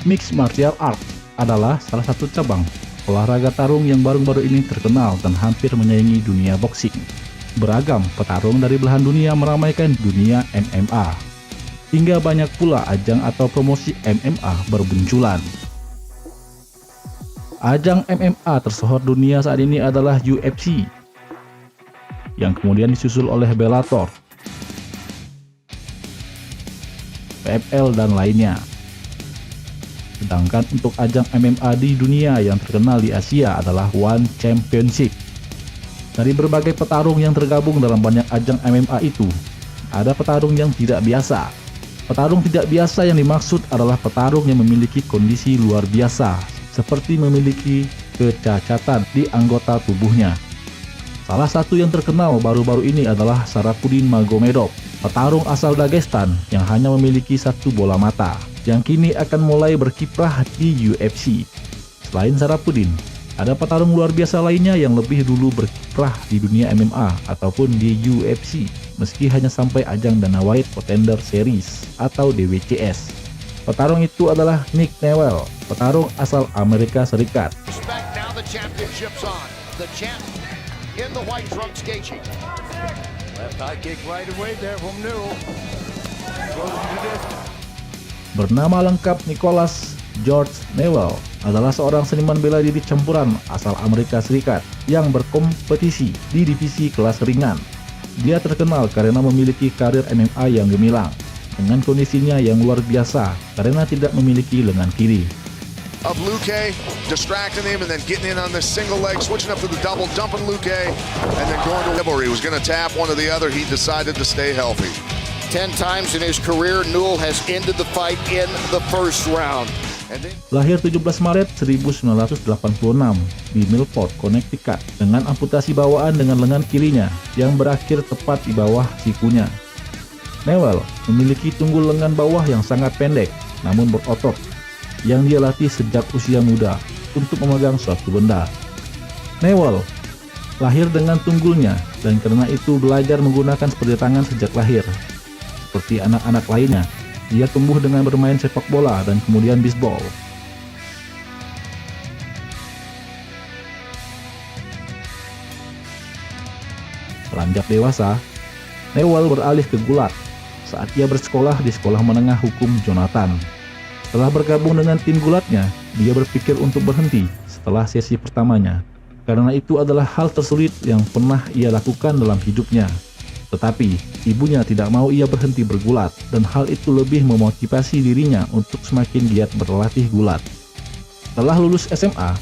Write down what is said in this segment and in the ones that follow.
Mixed martial art adalah salah satu cabang olahraga tarung yang baru-baru ini terkenal dan hampir menyaingi dunia boxing. Beragam petarung dari belahan dunia meramaikan dunia MMA. Hingga banyak pula ajang atau promosi MMA bermunculan. Ajang MMA tersohor dunia saat ini adalah UFC, yang kemudian disusul oleh Bellator, PFL, dan lainnya. Sedangkan untuk ajang MMA di dunia yang terkenal di Asia adalah One Championship. Dari berbagai petarung yang tergabung dalam banyak ajang MMA itu, ada petarung yang tidak biasa. Petarung tidak biasa yang dimaksud adalah petarung yang memiliki kondisi luar biasa, seperti memiliki kecacatan di anggota tubuhnya. Salah satu yang terkenal baru-baru ini adalah Sharafudin Magomedov, petarung asal Dagestan yang hanya memiliki satu bola mata, yang kini akan mulai berkiprah di UFC. Selain Sharafudin, ada petarung luar biasa lainnya yang lebih dulu berkiprah di dunia MMA ataupun di UFC, meski hanya sampai ajang Dana White Contender Series atau DWCS. Petarung itu adalah Nick Newell, petarung asal Amerika Serikat. Bernama lengkap Nicholas George Newell, adalah seorang seniman bela diri campuran asal Amerika Serikat yang berkompetisi di divisi kelas ringan. Dia terkenal karena memiliki karir MMA yang gemilang, dengan kondisinya yang luar biasa karena tidak memiliki lengan kiri. Of Luque, distracting him and then getting in on this single leg, switching up to the double, dumping Luque, and then going to rivalry. He was going to tap one or the other. He decided to stay healthy. 10 times in his career, Newell has ended the fight in the first round. Lahir 17 Maret 1986 di Milford, Connecticut, dengan amputasi bawaan dengan lengan kirinya yang berakhir tepat di bawah sikunya. Newell memiliki tunggul lengan bawah yang sangat pendek namun berotot, yang dia latih sejak usia muda untuk memegang suatu benda. Newell lahir dengan tunggulnya dan karena itu belajar menggunakan seperti tangan sejak lahir. Seperti anak-anak lainnya, dia tumbuh dengan bermain sepak bola dan kemudian bisbol. Beranjak dewasa, Newell beralih ke gulat saat ia bersekolah di sekolah menengah hukum Jonathan. Setelah bergabung dengan tim gulatnya, dia berpikir untuk berhenti setelah sesi pertamanya, karena itu adalah hal tersulit yang pernah ia lakukan dalam hidupnya. Tetapi, ibunya tidak mau ia berhenti bergulat, dan hal itu lebih memotivasi dirinya untuk semakin giat berlatih gulat. Setelah lulus SMA,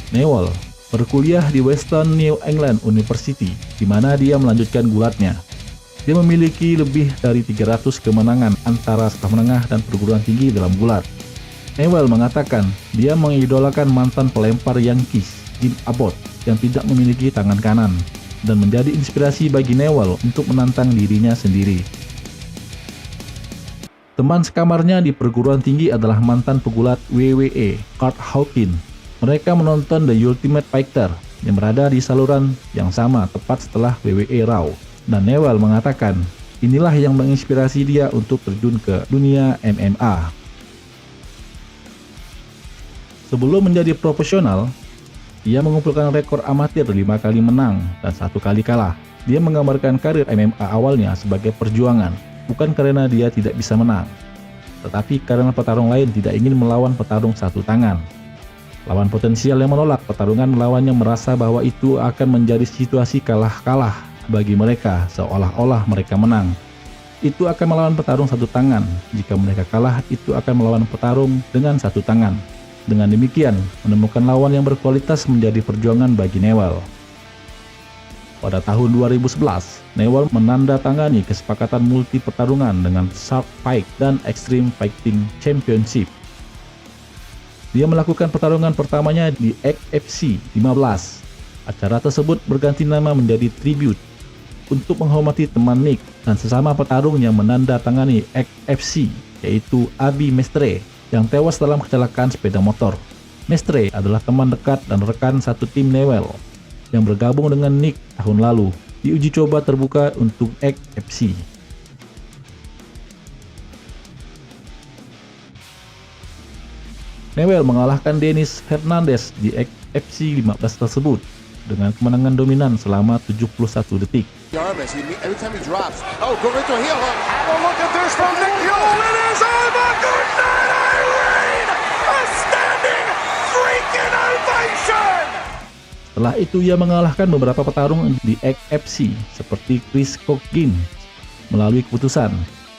Newell berkuliah di Western New England University, di mana dia melanjutkan gulatnya. Dia memiliki lebih dari 300 kemenangan antara sekolah menengah dan perguruan tinggi dalam gulat. Newell mengatakan dia mengidolakan mantan pelempar Yankees, Jim Abbott, yang tidak memiliki tangan kanan, dan menjadi inspirasi bagi Newell untuk menantang dirinya sendiri. Teman sekamarnya di perguruan tinggi adalah mantan pegulat WWE, Kurt Hawkins. Mereka menonton The Ultimate Fighter yang berada di saluran yang sama tepat setelah WWE Raw. Dan Newell mengatakan, inilah yang menginspirasi dia untuk terjun ke dunia MMA. Sebelum menjadi profesional, ia mengumpulkan rekor amatir 5 kali menang dan 1 kali kalah. Dia menggambarkan karir MMA awalnya sebagai perjuangan, bukan karena dia tidak bisa menang, tetapi karena petarung lain tidak ingin melawan petarung satu tangan. Lawan potensial yang menolak pertarungan melawannya merasa bahwa itu akan menjadi situasi kalah-kalah bagi mereka, seolah-olah mereka menang. Itu akan melawan petarung satu tangan. Jika mereka kalah, itu akan melawan petarung dengan satu tangan. Dengan demikian, menemukan lawan yang berkualitas menjadi perjuangan bagi Newell. Pada tahun 2011, Newell menandatangani kesepakatan multi pertarungan dengan Sharp Fight dan Extreme Fighting Championship. Dia melakukan pertarungan pertamanya di XFC 15. Acara tersebut berganti nama menjadi Tribute untuk menghormati teman Nick dan sesama petarung yang menandatangani XFC, yaitu Abi Mestre, yang tewas dalam kecelakaan sepeda motor. Mestre adalah teman dekat dan rekan satu tim Newell yang bergabung dengan Nick tahun lalu di uji coba terbuka untuk XFC. Newell mengalahkan Dennis Hernandez di FC 15 tersebut dengan kemenangan dominan selama 71 detik. Every time he drops. Oh, going into a heel hook. Have a look at this from Nick Yule. It is over. Good night, Irene. A standing freaking ovation. Setelah itu ia mengalahkan beberapa petarung di FC seperti Chris Coggins melalui keputusan,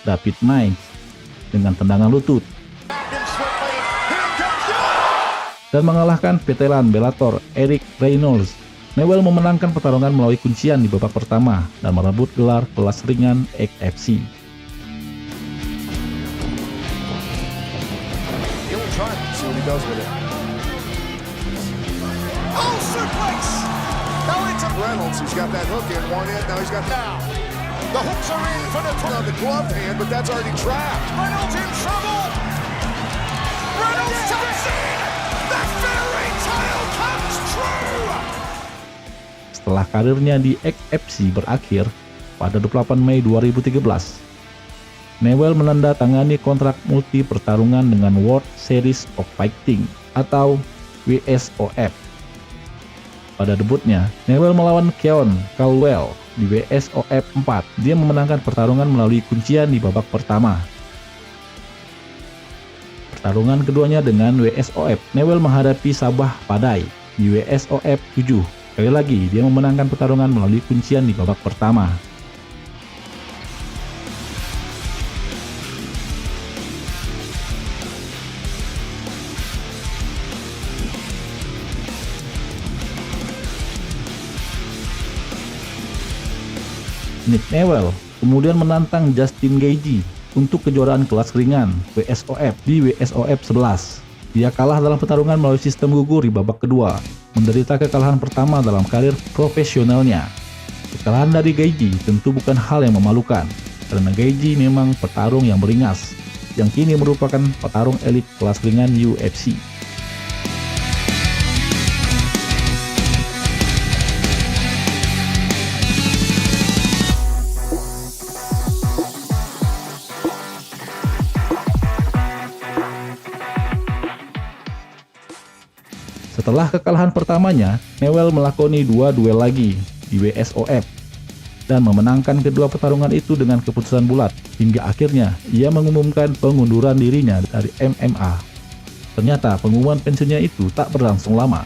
David Mains dengan tendangan lutut, dan mengalahkan veteran Bellator Eric Reynolds. Newell memenangkan pertarungan melalui kuncian di babak pertama dan merebut gelar kelas ringan FC. Oh, suplex! Now it's Reynolds. He's got that hook in one end. Now he's got the hooks are in for the gloved hand, but that's already trapped. Reynolds in trouble. Reynolds taps in. The fairy tale comes true. Setelah karirnya di FC berakhir pada 28 Mei 2013, Newell menandatangani kontrak multi pertarungan dengan World Series of Fighting atau WSOF. Pada debutnya, Newell melawan Keon Caldwell di WSOF 4. Dia memenangkan pertarungan melalui kuncian di babak pertama. Pertarungan keduanya dengan WSOF, Newell menghadapi Sabah Padai di WSOF 7. Sekali lagi, dia memenangkan pertarungan melalui kuncian di babak pertama. Nick Newell kemudian menantang Justin Gaethje untuk kejuaraan kelas ringan WSOF di WSOF 11. Dia kalah dalam pertarungan melalui sistem gugur di babak kedua, menderita kekalahan pertama dalam karir profesionalnya. Kekalahan dari Gaethje tentu bukan hal yang memalukan, karena Gaethje memang petarung yang beringas, yang kini merupakan petarung elit kelas ringan UFC. Setelah kekalahan pertamanya, Newell melakoni 2 duel lagi di WSOF dan memenangkan kedua pertarungan itu dengan keputusan bulat, hingga akhirnya ia mengumumkan pengunduran dirinya dari MMA. Ternyata pengumuman pensiunnya itu tak berlangsung lama.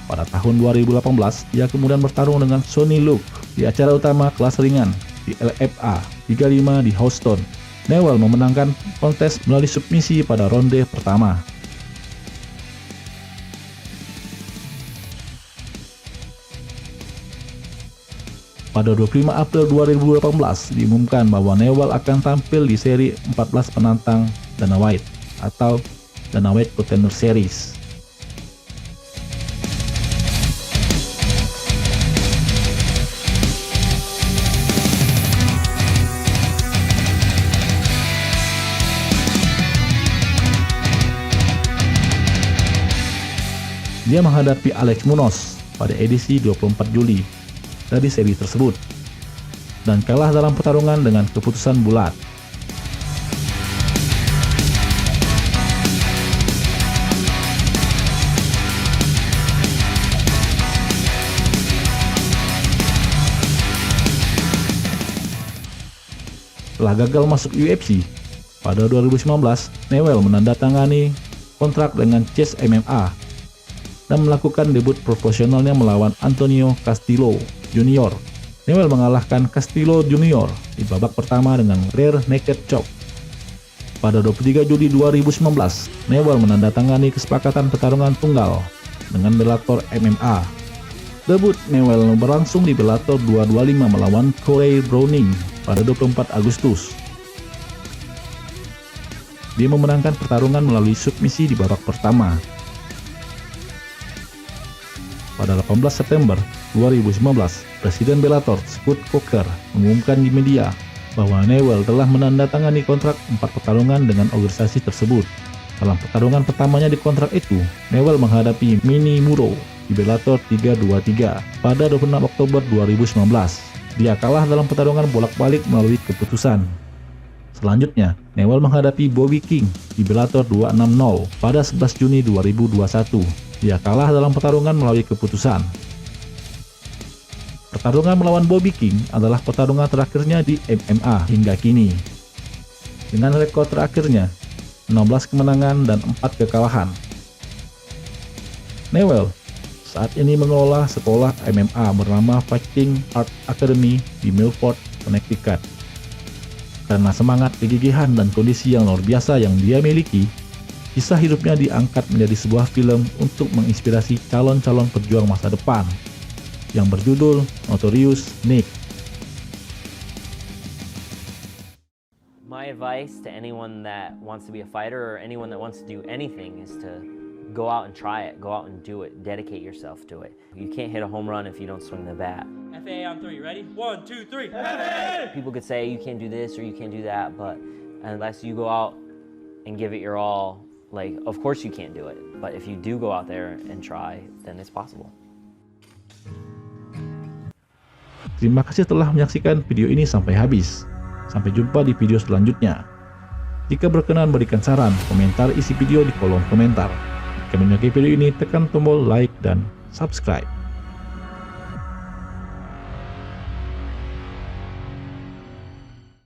Pada tahun 2018, ia kemudian bertarung dengan Sonny Luke di acara utama kelas ringan di LFA 35 di Houston. Newell memenangkan kontes melalui submisi pada ronde pertama. Pada 25 April 2018 diumumkan bahwa Newell akan tampil di seri 14 penantang Dana White atau Dana White Contender Series. Dia menghadapi Alex Munoz pada edisi 24 Juli dari seri tersebut dan kalah dalam pertarungan dengan keputusan bulat. Setelah gagal masuk UFC pada 2019, Newell menandatangani kontrak dengan Chase MMA dan melakukan debut profesionalnya melawan Antonio Castillo Jr. Newell mengalahkan Castillo Jr. di babak pertama dengan rear naked choke. Pada 23 Juli 2019, Newell menandatangani kesepakatan pertarungan tunggal dengan Bellator MMA. Debut Newell berlangsung di Bellator 225 melawan Corey Browning pada 24 Agustus. Dia memenangkan pertarungan melalui submisi di babak pertama. Pada 18 September 2019, Presiden Bellator Scott Coker mengumumkan di media bahwa Newell telah menandatangani kontrak 4 pertarungan dengan organisasi tersebut. Dalam pertarungan pertamanya di kontrak itu, Newell menghadapi Manny Muro di Bellator 323 pada 26 Oktober 2019. Dia kalah dalam pertarungan bolak-balik melalui keputusan. Selanjutnya, Newell menghadapi Bobby King di Bellator 260 pada 11 Juni 2021. Dia kalah dalam pertarungan melalui keputusan. Pertarungan melawan Bobby King adalah pertarungan terakhirnya di MMA hingga kini. Dengan rekor terakhirnya, 16 kemenangan dan 4 kekalahan. Newell saat ini mengelola sekolah MMA bernama Fighting Art Academy di Milford, Connecticut. Karena semangat, kegigihan, dan kondisi yang luar biasa yang dia miliki, kisah hidupnya diangkat menjadi sebuah film untuk menginspirasi calon-calon pejuang masa depan yang berjudul Notorious Nick. My advice to anyone that wants to be a fighter or anyone that wants to do anything is to go out and try it, go out and do it, dedicate yourself to it. You can't hit a home run if you don't swing the bat. FAA on 3, ready? 1, 2, 3. People could say you can't do this or you can't do that, but unless you go out and give it your all, like, of course you can't do it. But if you do go out there and try, then it's possible. Terima kasih telah menyaksikan video ini sampai habis. Sampai jumpa di video selanjutnya. Jika berkenan, berikan saran, komentar isi video di kolom komentar. Jika menyukai video ini, tekan tombol like dan subscribe.